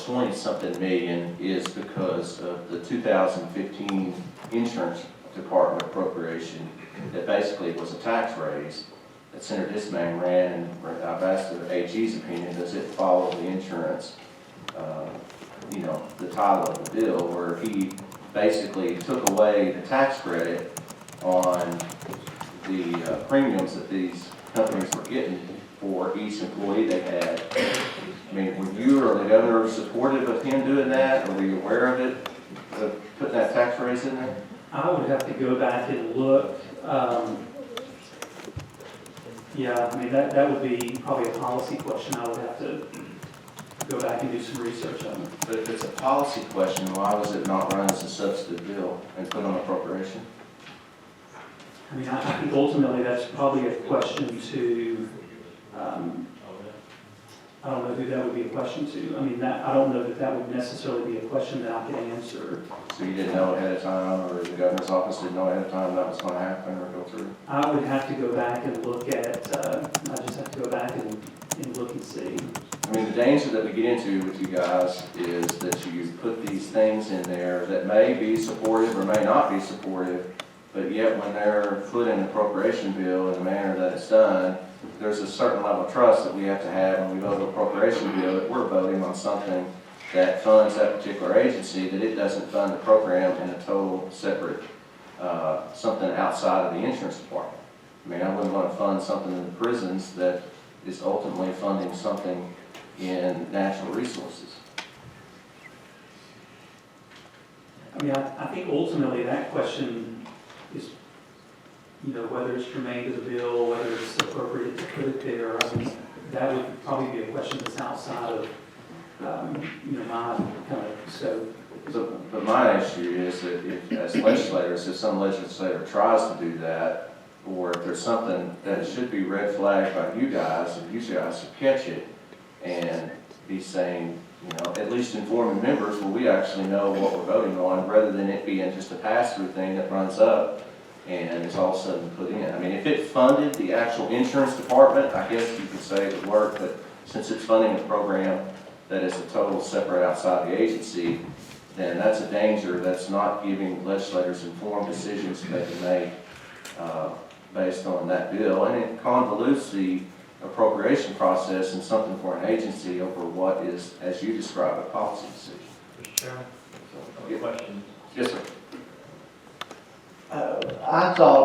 20-something million is because of the 2015 insurance department appropriation that basically was a tax raise that Senator Dismain ran, and I've asked the AG's opinion, does it follow the insurance, the title of the bill, where he basically took away the tax credit on the premiums that these companies were getting for each employee they had. I mean, were you or the governor supportive of him doing that, or were you aware of it, of putting that tax raise in there? I would have to go back and look. Yeah, I mean, that would be probably a policy question. I would have to go back and do some research on it. But if it's a policy question, why was it not run as a substantive bill and put on appropriation? I mean, I think ultimately that's probably a question to, I don't know who that would be a question to. I mean, I don't know that would necessarily be a question that I could answer. So you didn't know ahead of time, or the governor's office didn't know ahead of time that was going to happen or go through? I would have to go back and look at, I just have to go back and look and see. I mean, the danger that we get into with you guys is that you put these things in there that may be supportive or may not be supportive, but yet when they're put in the appropriation bill in the manner that it's done, there's a certain level of trust that we have to have when we vote an appropriation bill, that we're voting on something that funds that particular agency, that it doesn't fund the program in a total separate, something outside of the insurance department. I mean, I wouldn't want to fund something in the prisons that is ultimately funding something in natural resources. I mean, I think ultimately that question is, whether it's germane to the bill, whether it's appropriate to put it there. I mean, that would probably be a question that's outside of, my kind of scope. But my issue is that if, as legislators, if some legislator tries to do that, or if there's something that should be red flagged by you guys, and you guys should catch it and be saying, at least informing members, well, we actually know what we're voting on, rather than it being just a pass-through thing that runs up and is all of a sudden put in. I mean, if it funded the actual insurance department, I guess you could say it would work, but since it's funding a program that is a total separate outside the agency, then that's a danger. That's not giving legislators informed decisions that they can make based on that bill, and it convolutes the appropriation process in something for an agency over what is, as you describe, a policy decision. Mr. Chairman, So, question. yes, sir. I thought